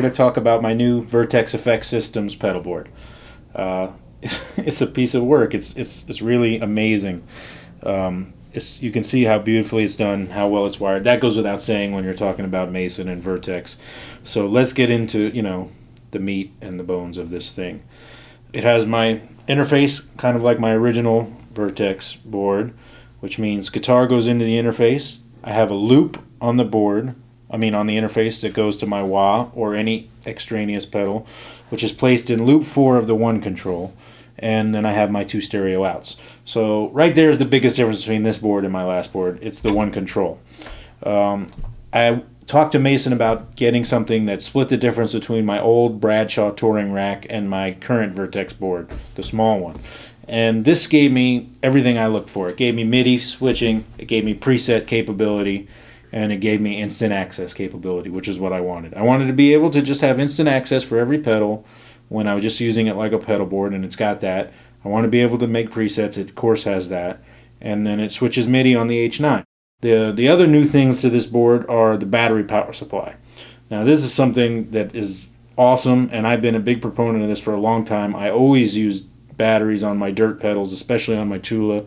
To talk about my new Vertex Effects Systems pedalboard. It's a piece of work. It's really amazing. You can see how beautifully it's done, how well it's wired. That goes without saying when you're talking about Mason and Vertex. So let's get into the meat and the bones of this thing. It has my interface kind of like my original Vertex board, which means guitar goes into the interface. I have a loop on the board. On the interface that goes to my wah or any extraneous pedal, which is placed in loop 4 of the 1 control, and then I have my 2 stereo outs. So right there is the biggest difference between this board and my last board. It's the 1 control. I talked to Mason about getting something that split the difference between my old Bradshaw touring rack and my current Vertex board, the small one. And this gave me everything I looked for. It gave me MIDI switching, it gave me preset capability, and it gave me instant access capability, which is what I wanted. I wanted to be able to just have instant access for every pedal when I was just using it like a pedal board, and it's got that. I want to be able to make presets. It, of course, has that. And then it switches MIDI on the H9. The other new things to this board are the battery power supply. Now, this is something that is awesome, and I've been a big proponent of this for a long time. I always use batteries on my dirt pedals, especially on my Chula,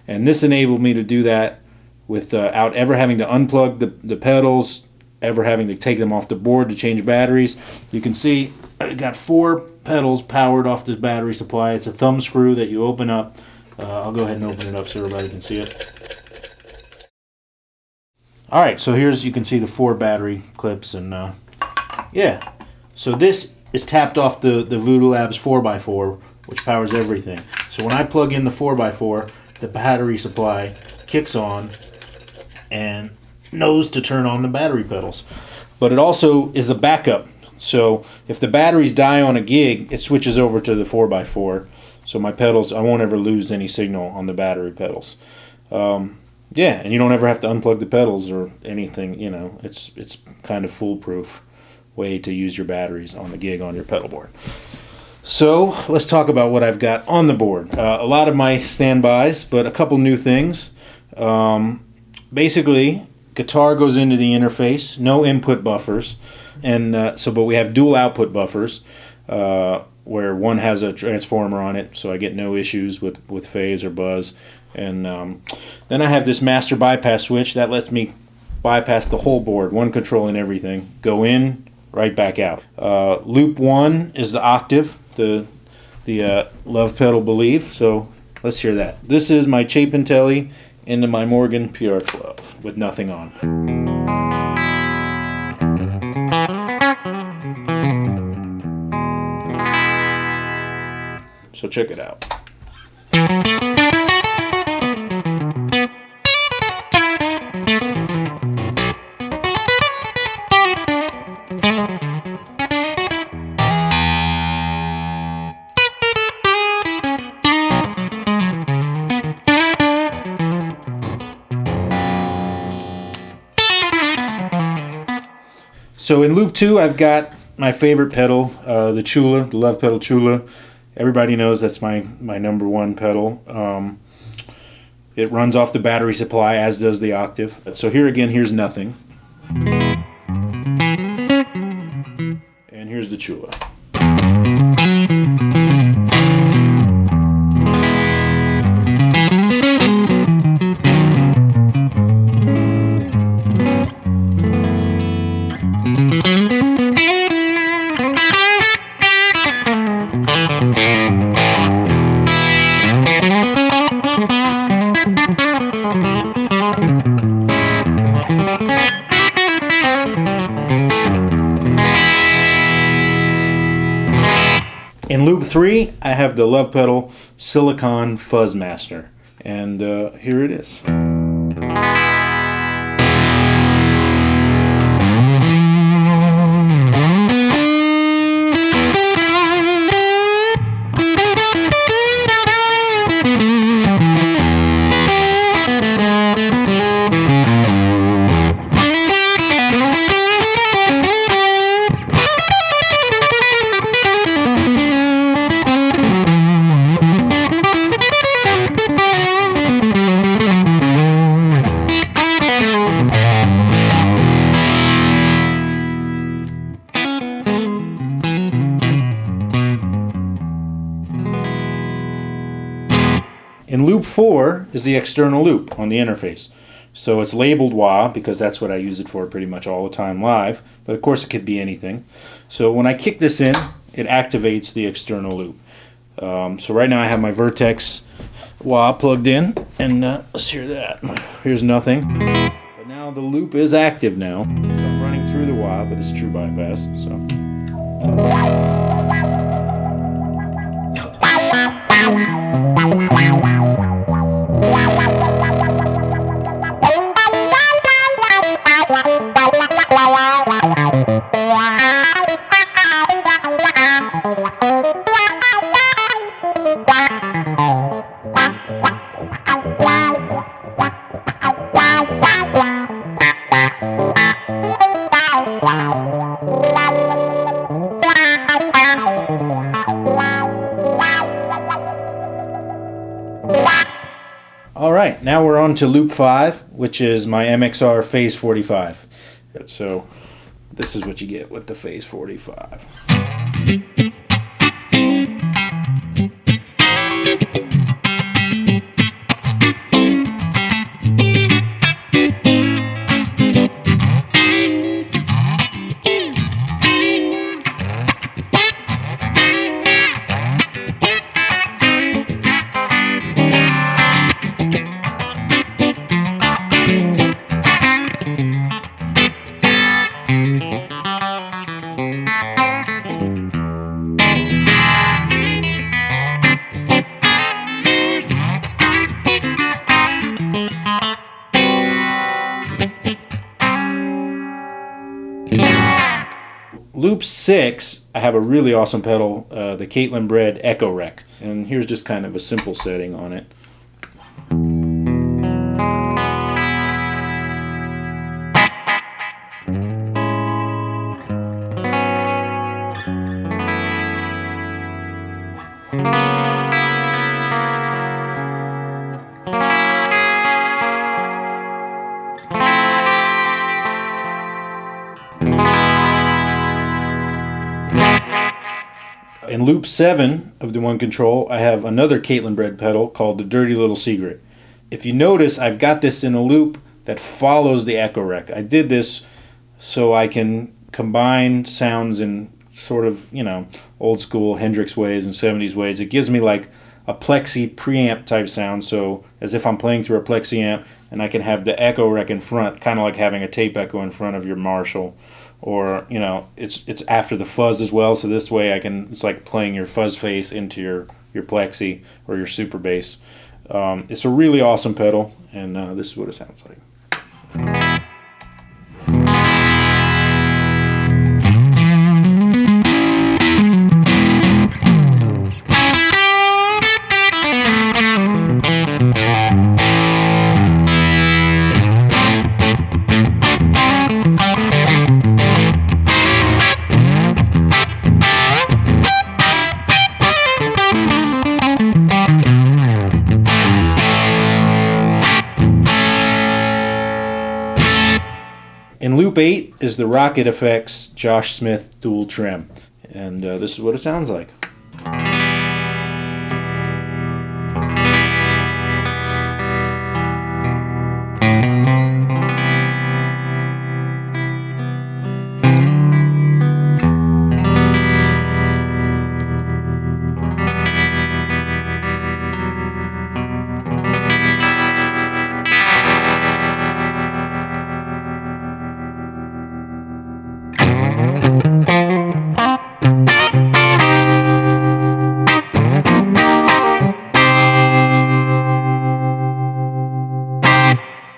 and this enabled me to do that without ever having to unplug the pedals, ever having to take them off the board to change batteries. You can see I got 4 pedals powered off this battery supply. It's a thumb screw that you open up. I'll go ahead and open it up so everybody can see it. Alright, so you can see the 4 battery clips, and yeah. So this is tapped off the Voodoo Labs 4x4, which powers everything. So when I plug in the 4x4, the battery supply kicks on and knows to turn on the battery pedals. But it also is a backup. So if the batteries die on a gig, it switches over to the 4x4. So my pedals, I won't ever lose any signal on the battery pedals. Yeah, and you don't ever have to unplug the pedals or anything. It's kind of foolproof way to use your batteries on the gig on your pedal board. So let's talk about what I've got on the board. A lot of my standbys, but a couple new things. Basically, guitar goes into the interface, no input buffers, and but we have dual output buffers, where one has a transformer on it, so I get no issues with phase or buzz. And then I have this master bypass switch that lets me bypass the whole board, 1 control and everything, go in, right back out. Loop 1 is the octave, the Lovepedal Believe, so let's hear that. This is my Chapin Telly into my Morgan PR12 with nothing on. So check it out. So in loop 2, I've got my favorite pedal, the Chula, the Lovepedal Tchula. Everybody knows that's my number 1 pedal. It runs off the battery supply, as does the octave. So here again, here's nothing. And here's the Chula. In loop 3, I have the Lovepedal Silicon Fuzzmaster, and here it is. In loop 4 is the external loop on the interface. So it's labeled wah because that's what I use it for pretty much all the time live, but of course it could be anything. So when I kick this in, it activates the external loop. So right now I have my Vertex wah plugged in, and let's hear that. Here's nothing. But now the loop is active now, so I'm running through the wah, but it's true bypass. So. Alright, now we're on to loop 5, which is my MXR Phase 45. So this is what you get with the Phase 45. Loop 6, I have a really awesome pedal, the Catalinbread Echorec, and here's just kind of a simple setting on it. In loop 7 of the One Control, I have another Catalinbread pedal called the Dirty Little Secret. If you notice, I've got this in a loop that follows the Echorec. I did this so I can combine sounds in sort of, old school Hendrix ways and 70s ways. It gives me like a plexi preamp type sound, so as if I'm playing through a plexi amp, and I can have the Echorec in front, kind of like having a tape echo in front of your Marshall. Or, it's after the fuzz as well, so this way it's like playing your fuzz face into your plexi or your super bass. It's a really awesome pedal, and this is what it sounds like. In loop 8 is the Rockett Effects Josh Smith Dual Trem, and this is what it sounds like.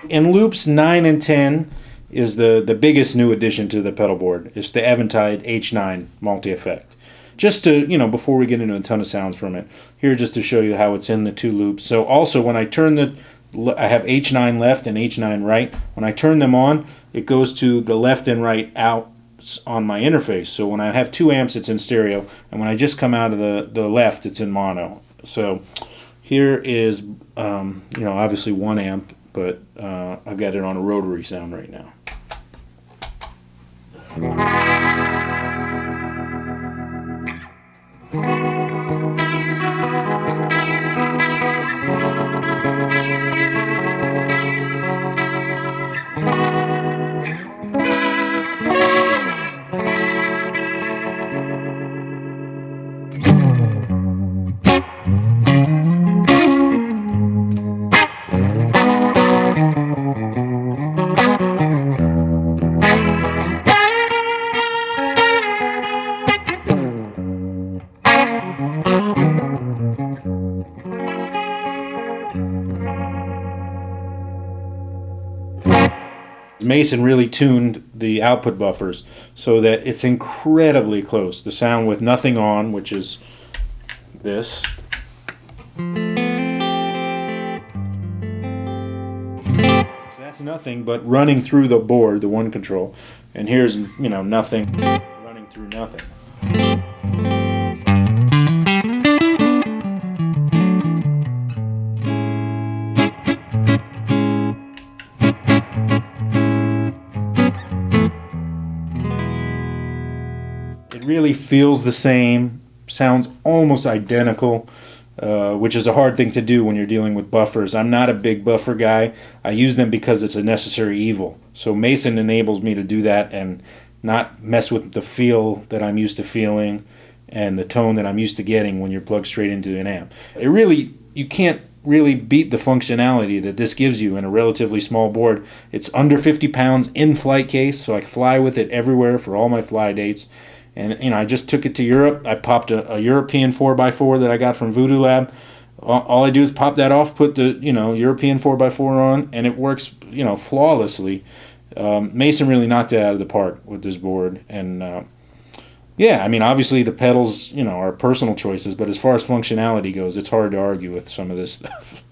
In loops 9 and 10 is the biggest new addition to the pedal board. It's the Eventide H9 multi-effect. Just to, before we get into a ton of sounds from it, here just to show you how it's in the two loops. So also when I turn I have H9 left and H9 right. When I turn them on, it goes to the left and right out on my interface. So when I have 2 amps, it's in stereo, and when I just come out of the left, it's in mono. So here is, obviously 1 amp, but I've got it on a rotary sound right now. Mason really tuned the output buffers so that it's incredibly close. The sound with nothing on, which is this. So that's nothing but running through the board, the one control. And here's, you know, nothing running through nothing. It really feels the same, sounds almost identical, which is a hard thing to do when you're dealing with buffers. I'm not a big buffer guy. I use them because it's a necessary evil. So Mason enables me to do that and not mess with the feel that I'm used to feeling and the tone that I'm used to getting when you're plugged straight into an amp. You can't really beat the functionality that this gives you in a relatively small board. It's under 50 pounds in flight case, so I can fly with it everywhere for all my fly dates. And, you know, I just took it to Europe. I popped a European 4x4 that I got from Voodoo Lab. All I do is pop that off, put the, you know, European 4x4 on, and it works, you know, flawlessly. Mason really knocked it out of the park with this board. And, yeah, I mean, obviously the pedals, you know, are personal choices, but as far as functionality goes, it's hard to argue with some of this stuff.